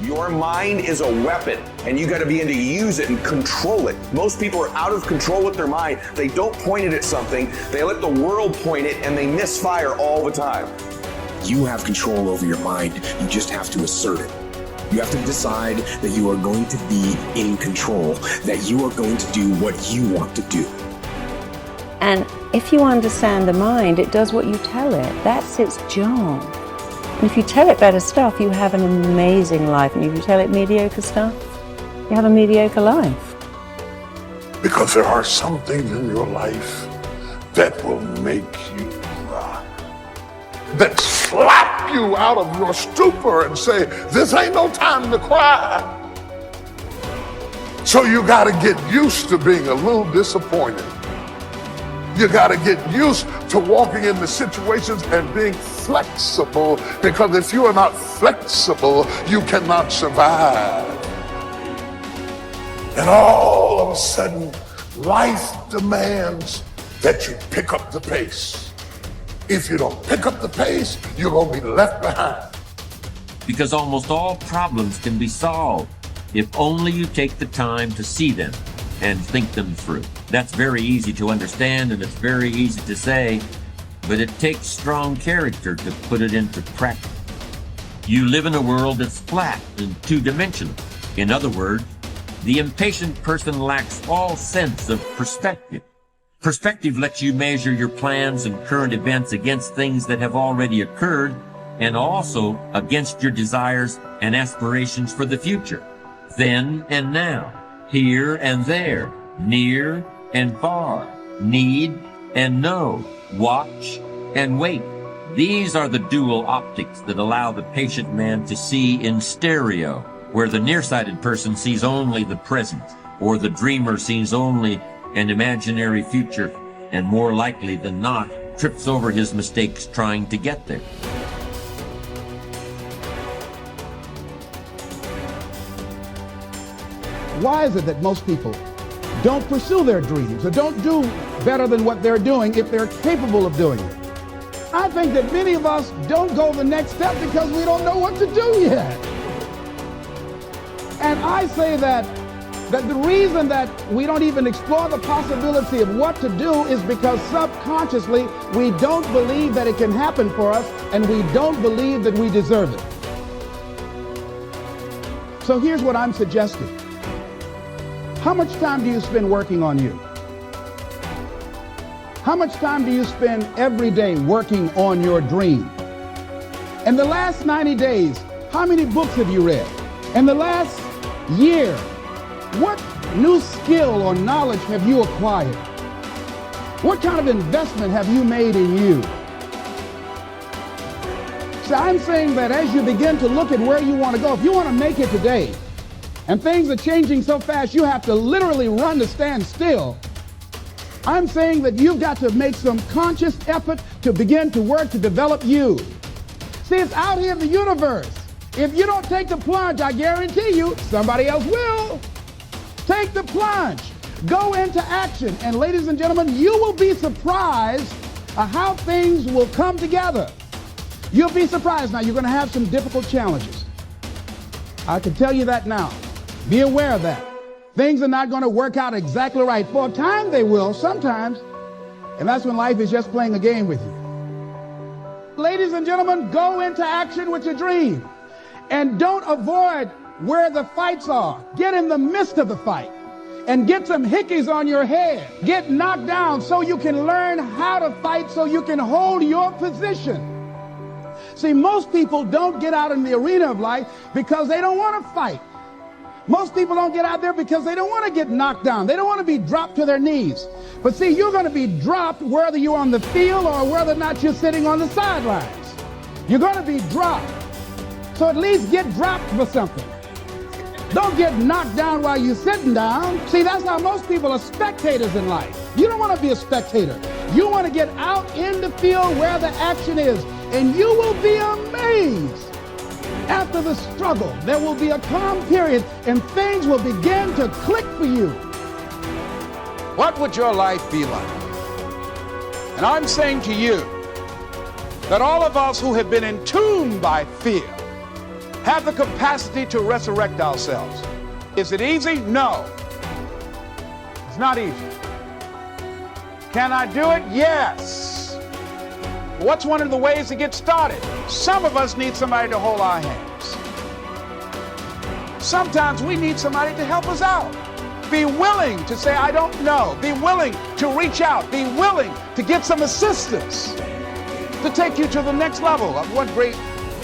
Your mind is a weapon, and you got to be able to use it and control it. Most people are out of control with their mind. They don't point it at something. They let the world point it, and they misfire all the time. You have control over your mind. You just have to assert it. You have to decide that you are going to be in control, that you are going to do what you want to do. And if you understand the mind, it does what you tell it. That's its job. And if you tell it better stuff, you have an amazing life. And if you tell it mediocre stuff, you have a mediocre life. Because there are some things in your life that will make you cry, that slap you out of your stupor and say, this ain't no time to cry. So you got to get used to being a little disappointed. You got to get used to walking into situations and being flexible, because if you are not flexible, you cannot survive. And all of a sudden, life demands that you pick up the pace. If you don't pick up the pace, you're going to be left behind. Because almost all problems can be solved if only you take the time to see them and think them through. That's very easy to understand and it's very easy to say, but it takes strong character to put it into practice. You live in a world that's flat and two-dimensional. In other words, the impatient person lacks all sense of perspective. Perspective lets you measure your plans and current events against things that have already occurred and also against your desires and aspirations for the future. Then and now, here and there, near and far, need and know, watch and wait. These are the dual optics that allow the patient man to see in stereo, where the nearsighted person sees only the present, or the dreamer sees only an imaginary future, and more likely than not, trips over his mistakes trying to get there. Why is it that most people don't pursue their dreams or don't do better than what they're doing if they're capable of doing it? I think that many of us don't go the next step because we don't know what to do yet. And I say that the reason that we don't even explore the possibility of what to do is because subconsciously we don't believe that it can happen for us, and we don't believe that we deserve it. So here's what I'm suggesting. How much time do you spend working on you? How much time do you spend every day working on your dream? In the last 90 days, how many books have you read? In the last year, what new skill or knowledge have you acquired? What kind of investment have you made in you? So I'm saying that as you begin to look at where you want to go, if you want to make it today, and things are changing so fast you have to literally run to stand still, I'm saying that you've got to make some conscious effort to begin to work to develop you. See, it's out here in the universe. If you don't take the plunge, I guarantee you, somebody else will. Take the plunge. Go into action. And ladies and gentlemen, you will be surprised at how things will come together. You'll be surprised. Now, you're going to have some difficult challenges. I can tell you that now. Be aware of that. Things are not going to work out exactly right. For a time, they will, sometimes. And that's when life is just playing a game with you. Ladies and gentlemen, go into action with your dream. And don't avoid where the fights are. Get in the midst of the fight and get some hickeys on your head. Get knocked down so you can learn how to fight, so you can hold your position. See, most people don't get out in the arena of life because they don't want to fight. Most people don't get out there because they don't want to get knocked down. They don't want to be dropped to their knees. But see, you're going to be dropped whether you're on the field or whether or not you're sitting on the sidelines. You're going to be dropped. So at least get dropped for something. Don't get knocked down while you're sitting down. See, that's how most people are spectators in life. You don't want to be a spectator. You want to get out in the field where the action is. And you will be amazed. After the struggle, there will be a calm period and things will begin to click for you. What would your life be like? And I'm saying to you that all of us who have been entombed by fear have the capacity to resurrect ourselves. Is it easy? No. It's not easy. Can I do it? Yes. What's one of the ways to get started? Some of us need somebody to hold our hands. Sometimes we need somebody to help us out. Be willing to say, I don't know. Be willing to reach out. Be willing to get some assistance to take you to the next level. One great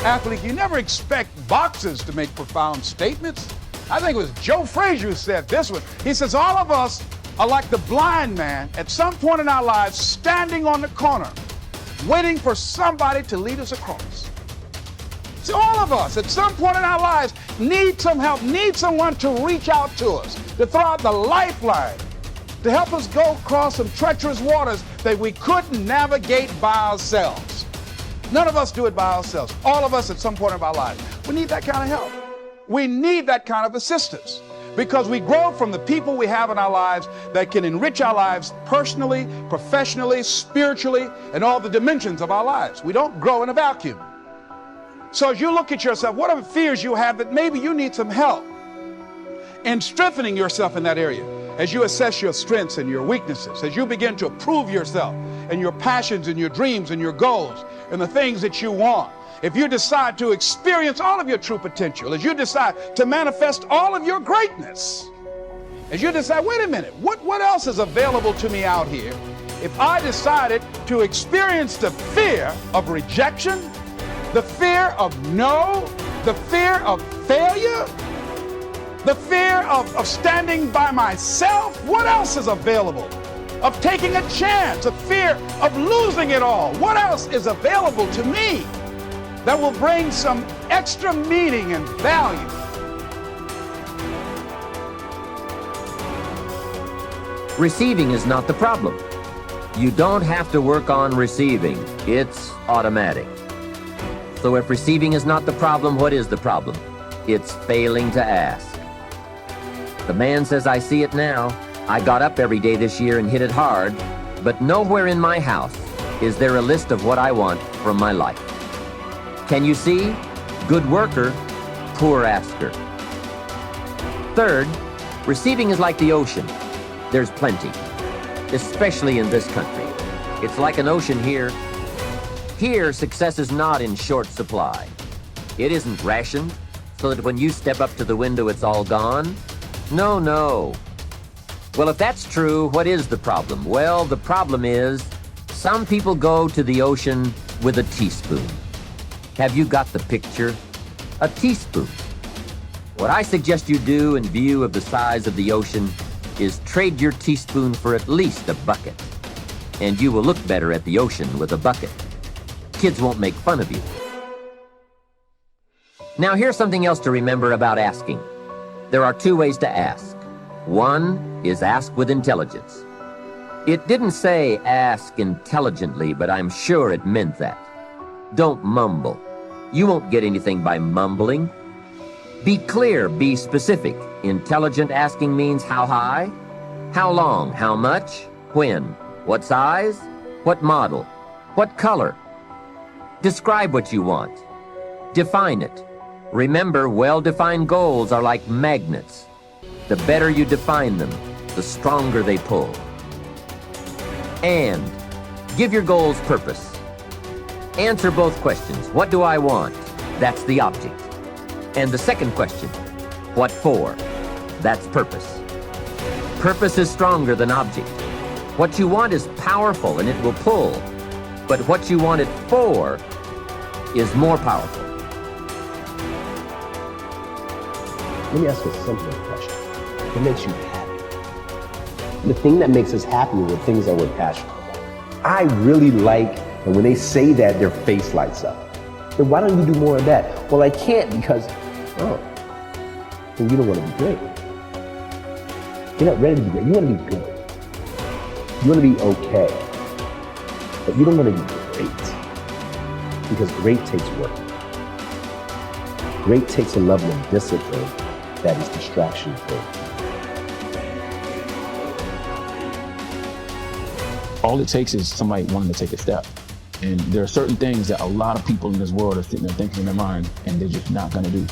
athlete, you never expect boxers to make profound statements. I think it was Joe Frazier who said this one. He says, all of us are like the blind man at some point in our lives standing on the corner, waiting for somebody to lead us across. See, all of us at some point in our lives need some help, need someone to reach out to us, to throw out the lifeline, to help us go across some treacherous waters that we couldn't navigate by ourselves. None of us do it by ourselves. All of us at some point in our lives. We need that kind of help. We need that kind of assistance because we grow from the people we have in our lives that can enrich our lives personally, professionally, spiritually, and all the dimensions of our lives. We don't grow in a vacuum. So as you look at yourself, what are the fears you have that maybe you need some help in strengthening yourself in that area? As you assess your strengths and your weaknesses, as you begin to approve yourself and your passions and your dreams and your goals and the things that you want, if you decide to experience all of your true potential, as you decide to manifest all of your greatness, as you decide, wait a minute, what else is available to me out here if I decided to experience the fear of rejection, the fear of no, the fear of failure, the fear of standing by myself? What else is available? Of taking a chance, a fear of losing it all. What else is available to me that will bring some extra meaning and value? Receiving is not the problem. You don't have to work on receiving. It's automatic. So if receiving is not the problem, what is the problem? It's failing to ask. The man says, I see it now. I got up every day this year and hit it hard, but nowhere in my house is there a list of what I want from my life. Can you see? Good worker, poor asker. Third, receiving is like the ocean. There's plenty, especially in this country. It's like an ocean here. Here, success is not in short supply. It isn't rationed so that when you step up to the window, it's all gone. No, no. Well, if that's true, what is the problem? Well, the problem is some people go to the ocean with a teaspoon. Have you got the picture? A teaspoon. What I suggest you do in view of the size of the ocean is trade your teaspoon for at least a bucket. And you will look better at the ocean with a bucket. Kids won't make fun of you. Now, here's something else to remember about asking. There are two ways to ask. One is ask with intelligence. It didn't say ask intelligently, but I'm sure it meant that. Don't mumble. You won't get anything by mumbling. Be clear, be specific. Intelligent asking means how high, how long, how much, when, what size, what model, what color. Describe what you want. Define it. Remember, well-defined goals are like magnets. The better you define them, the stronger they pull. And give your goals purpose. Answer both questions. What do I want? That's the object. And the second question, what for? That's purpose. Purpose is stronger than object. What you want is powerful and it will pull. But what you want it for is more powerful. Let me ask you a simple question. What makes you happy? The thing that makes us happy are the things that we're passionate about. I really like, and when they say that, their face lights up. Then why don't you do more of that? Well, I can't because, then you don't want to be great. You're not ready to be great. You want to be good. You want to be okay. But you don't want to be great. Because great takes work. Great takes a level of discipline that is distraction-free. All it takes is somebody wanting to take a step. And there are certain things that a lot of people in this world are sitting there thinking in their mind, and they're just not gonna do.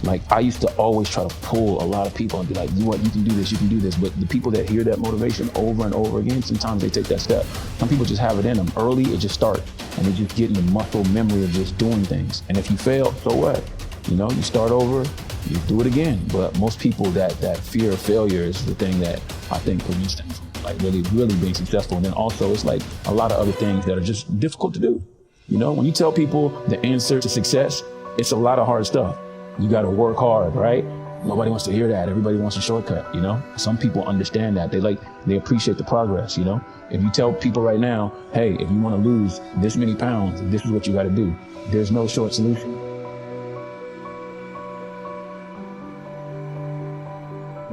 Like, I used to always try to pull a lot of people and be like, you know what, you can do this. But the people that hear that motivation over and over again, sometimes they take that step. Some people just have it in them. Early, it just starts. And they just get in the muscle memory of just doing things. And if you fail, so what? You know, you start over, you do it again. But most people, that fear of failure is the thing that I think prevents them from like really being successful. And then also it's like a lot of other things that are just difficult to do. You know, when you tell people the answer to success, it's a lot of hard stuff. You got to work hard, right? Nobody wants to hear that. Everybody wants a shortcut, you know? Some people understand that. They appreciate the progress, you know? If you tell people right now, hey, if you want to lose this many pounds, this is what you got to do. There's no short solution.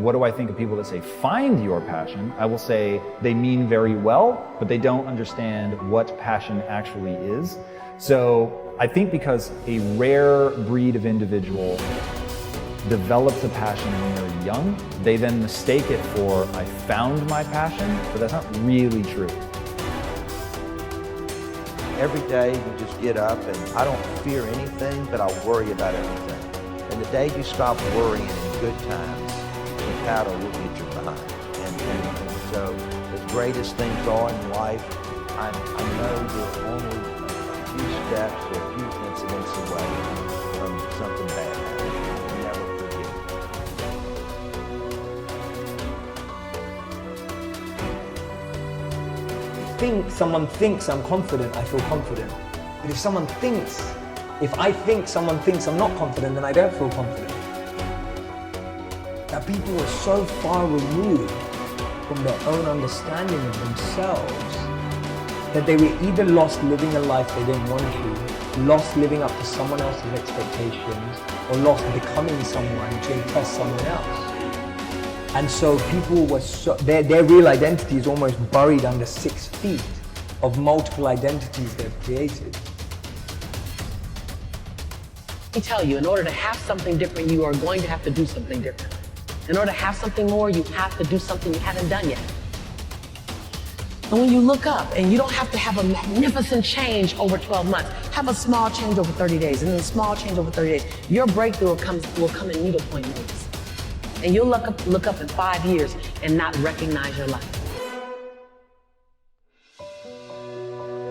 What do I think of people that say, find your passion? I will say they mean very well, but they don't understand what passion actually is. So I think because a rare breed of individual develops a passion when they're young, they then mistake it for, I found my passion, but that's not really true. Every day you just get up and I don't fear anything, but I worry about everything. And the day you stop worrying in good times, the paddle will get you behind. And so as great as things are in life, I know you're only a few steps or a few incidents away from something bad happening. Never forget. Someone thinks I'm confident, I feel confident. But if I think someone thinks I'm not confident, then I don't feel confident. That people are so far removed from their own understanding of themselves that they were either lost living a life they didn't want to, lost living up to someone else's expectations, or lost becoming someone to impress someone else. And so people were their real identity is almost buried under 6 feet of multiple identities they've created. I tell you, in order to have something different, you are going to have to do something different. In order to have something more, you have to do something you haven't done yet. And when you look up, and you don't have to have a magnificent change over 12 months, have a small change over 30 days, and then a small change over 30 days, your breakthrough will come in needlepoint moves. And you'll look up in 5 years and not recognize your life.